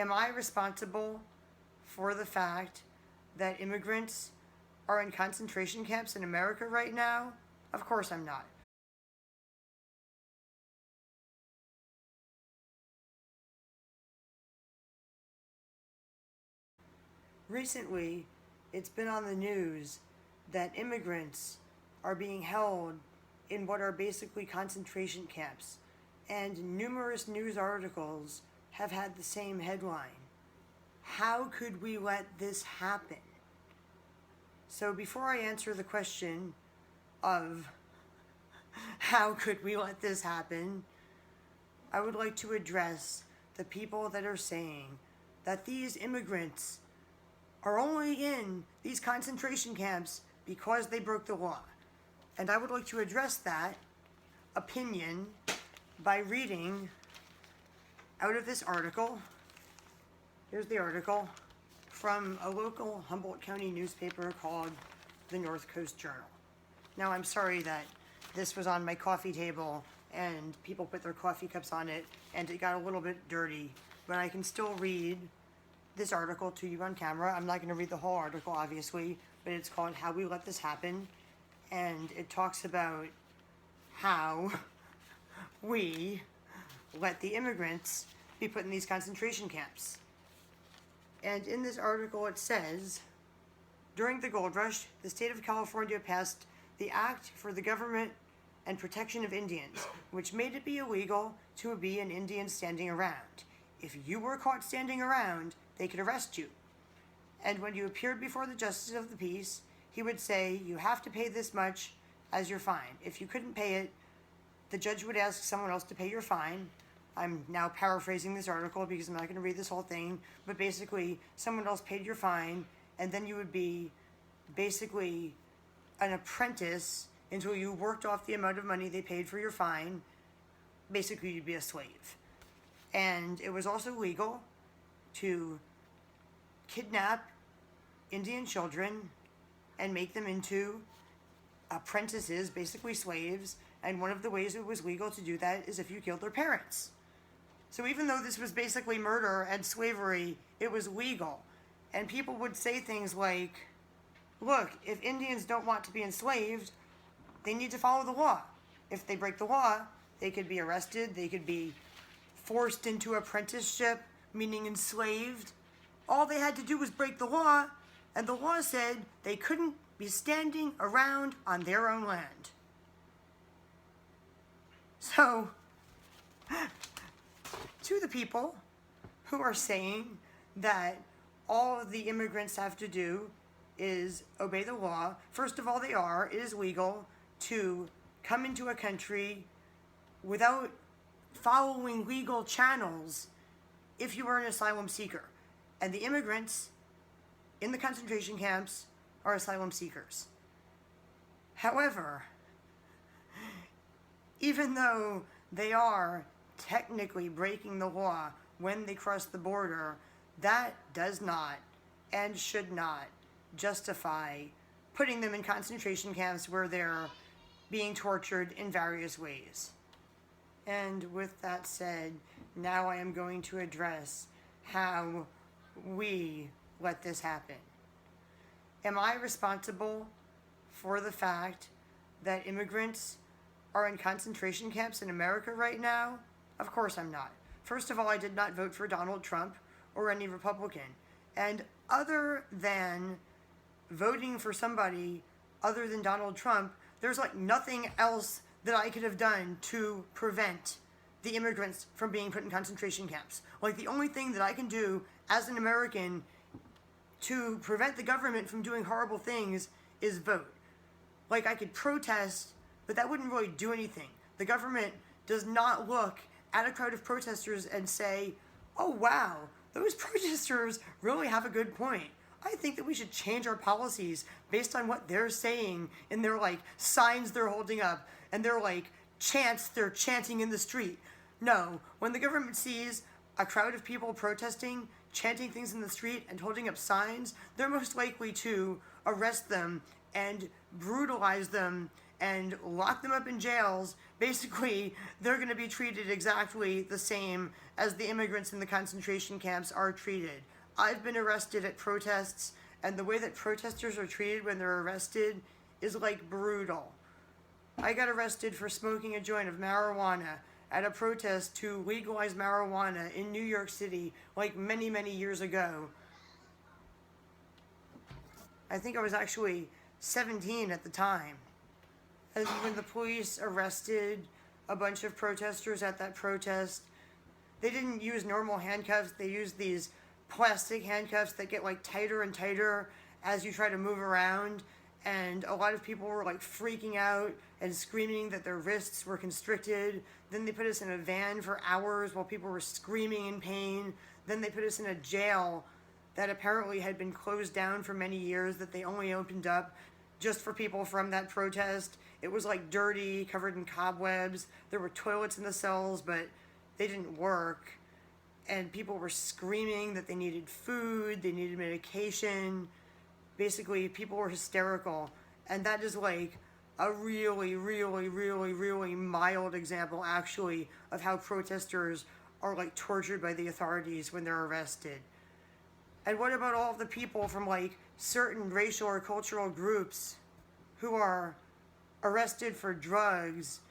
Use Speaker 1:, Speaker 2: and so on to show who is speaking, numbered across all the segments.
Speaker 1: Am I responsible for the fact that immigrants are in concentration camps in America right now? Of course I'm not. Recently, it's been on the news that immigrants are being held in what are basically concentration camps, and numerous news articles have had the same headline. How could we let this happen? So before I answer the question of how could we let this happen, I would like to address the people that are saying that these immigrants are only in these concentration camps because they broke the law. And I would like to address that opinion by reading out of this article. Here's the article from a local Humboldt County newspaper called the North Coast Journal. Now, I'm sorry that this was on my coffee table and people put their coffee cups on it and it got a little bit dirty, but I can still read this article to you on camera. I'm not going to read the whole article, obviously, but it's called How We Let This Happen, and it talks about how we let the immigrants be put in these concentration camps. And in this article it says, during the gold rush, the state of California passed the Act for the Government and Protection of Indians, which made it be illegal to be an Indian standing around. If you were caught standing around, they could arrest you. And when you appeared before the Justice of the Peace, he would say, you have to pay this much as your fine. If you couldn't pay it, the judge would ask someone else to pay your fine. I'm now paraphrasing this article because I'm not going to read this whole thing, but basically someone else paid your fine, and then you would be basically an apprentice until you worked off the amount of money they paid for your fine. Basically, you'd be a slave. And it was also legal to kidnap Indian children and make them into apprentices, basically slaves, and one of the ways it was legal to do that is if you killed their parents. So even though this was basically murder and slavery, it was legal. And people would say things like, look, if Indians don't want to be enslaved, they need to follow the law. If they break the law, they could be arrested, they could be forced into apprenticeship, meaning enslaved. All they had to do was break the law, and the law said they couldn't be standing around on their own land. So, to the people who are saying that all of the immigrants have to do is obey the law, first of all, it is legal to come into a country without following legal channels if you are an asylum seeker. And the immigrants in the concentration camps are asylum seekers. However, even though they are technically breaking the law when they cross the border, that does not and should not justify putting them in concentration camps where they're being tortured in various ways. And with that said, now I am going to address how we let this happen. Am I responsible for the fact that immigrants are in concentration camps in America right now? Of course I'm not. First of all, I did not vote for Donald Trump or any Republican. And other than voting for somebody other than Donald Trump, there's like nothing else that I could have done to prevent the immigrants from being put in concentration camps. Like, the only thing that I can do as an American to prevent the government from doing horrible things is vote. Like, I could protest, but that wouldn't really do anything. The government does not look at a crowd of protesters and say, oh wow, those protesters really have a good point. I think that we should change our policies based on what they're saying in their like signs they're holding up and their like chants they're chanting in the street. No, when the government sees a crowd of people protesting, chanting things in the street and holding up signs, they're most likely to arrest them and brutalize them and lock them up in jails basically they're going to be treated exactly the same as the immigrants in the concentration camps are treated. I've been arrested at protests, and the way that protesters are treated when they're arrested is like brutal. I got arrested for smoking a joint of marijuana at a protest to legalize marijuana in New York City like many, many years ago. I think I was actually 17 at the time. And when the police arrested a bunch of protesters at that protest, they didn't use normal handcuffs. They used these plastic handcuffs that get like tighter and tighter as you try to move around. And a lot of people were like freaking out and screaming that their wrists were constricted. Then they put us in a van for hours while people were screaming in pain. Then they put us in a jail that apparently had been closed down for many years, that they only opened up just for people from that protest. It was like dirty, covered in cobwebs. There were toilets in the cells, but they didn't work. And people were screaming that they needed food, they needed medication. Basically, people were hysterical. And that is like a really, really, really, really mild example, actually, of how protesters are like tortured by the authorities when they're arrested. And what about all of the people from like certain racial or cultural groups who are arrested for drugs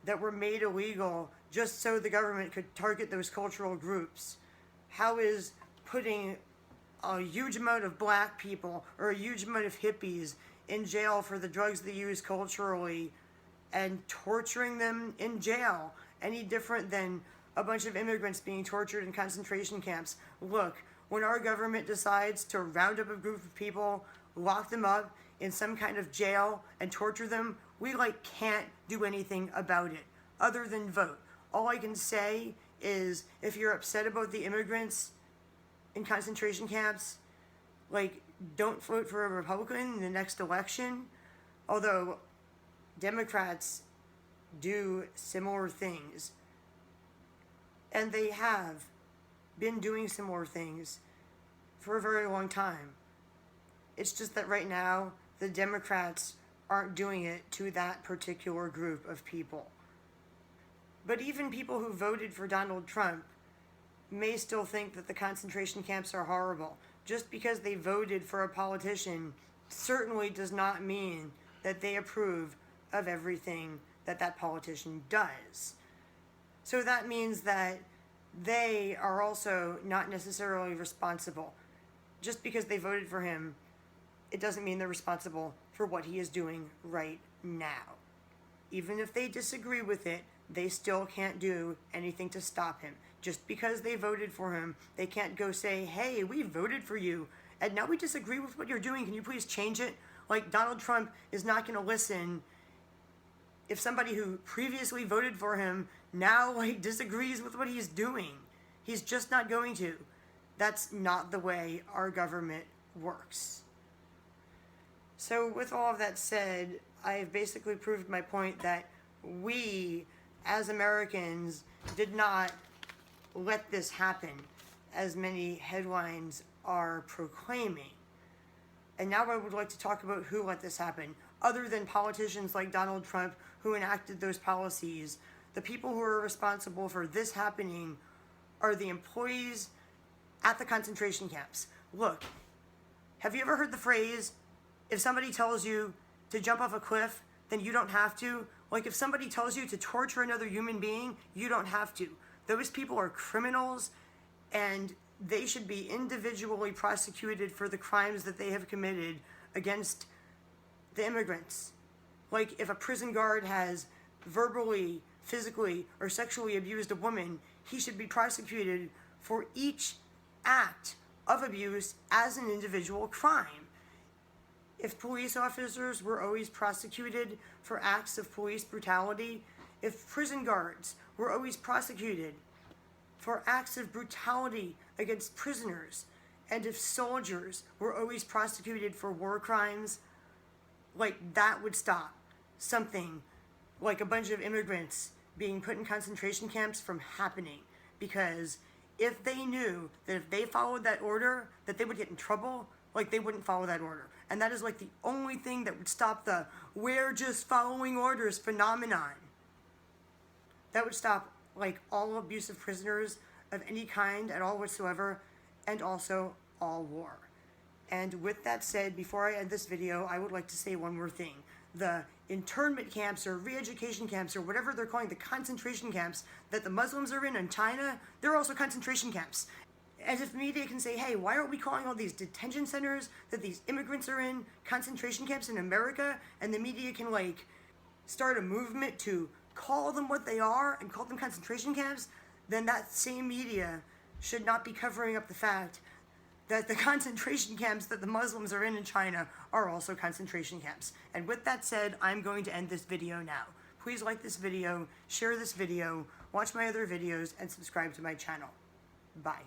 Speaker 1: that were made illegal just so the government could target those cultural groups? How is putting a huge amount of black people or a huge amount of hippies in jail for the drugs they use culturally and torturing them in jail any different than a bunch of immigrants being tortured in concentration camps? Look, when our government decides to round up a group of people, lock them up in some kind of jail and torture them, we like can't do anything about it other than vote. All I can say is, if you're upset about the immigrants in concentration camps, like, don't vote for a Republican in the next election. Although Democrats do similar things, and they have been doing similar things for a very long time. It's just that right now the Democrats aren't doing it to that particular group of people. But even people who voted for Donald Trump may still think that the concentration camps are horrible. Just because they voted for a politician certainly does not mean that they approve of everything that that politician does. So that means that they are also not necessarily responsible. Just because they voted for him, it doesn't mean they're responsible for what he is doing right now. Even if they disagree with it, they still can't do anything to stop him. Just because they voted for him, they can't go say, hey, we voted for you, and now we disagree with what you're doing. Can you please change it? Like, Donald Trump is not going to listen if somebody who previously voted for him now, like, disagrees with what he's doing. He's just not going to. That's not the way our government works. So with all of that said, I've basically proved my point that we, as Americans, did not let this happen, as many headlines are proclaiming. And now I would like to talk about who let this happen. Other than politicians like Donald Trump who enacted those policies, the people who are responsible for this happening are the employees at the concentration camps. Look, have you ever heard the phrase, if somebody tells you to jump off a cliff, then you don't have to? Like, if somebody tells you to torture another human being, you don't have to. Those people are criminals, and they should be individually prosecuted for the crimes that they have committed against the immigrants. Like, if a prison guard has verbally, physically, or sexually abused a woman, he should be prosecuted for each act of abuse as an individual crime. If police officers were always prosecuted for acts of police brutality, if prison guards were always prosecuted for acts of brutality against prisoners, and if soldiers were always prosecuted for war crimes, like, that would stop something like a bunch of immigrants being put in concentration camps from happening. Because if they knew that if they followed that order, that they would get in trouble, like, they wouldn't follow that order. And that is like the only thing that would stop the "we're just following orders" phenomenon. That would stop like all abusive prisoners of any kind at all whatsoever, and also all war. And with that said, before I end this video, I would like to say one more thing. The internment camps or re-education camps or whatever they're calling the concentration camps that the Muslims are in China, they're also concentration camps. As if the media can say, hey, why aren't we calling all these detention centers that these immigrants are in concentration camps in America? And the media can like start a movement to call them what they are and call them concentration camps. Then that same media should not be covering up the fact that the concentration camps that the Muslims are in China are also concentration camps. And with that said, I'm going to end this video now. Please like this video, share this video, watch my other videos, and subscribe to my channel. Bye.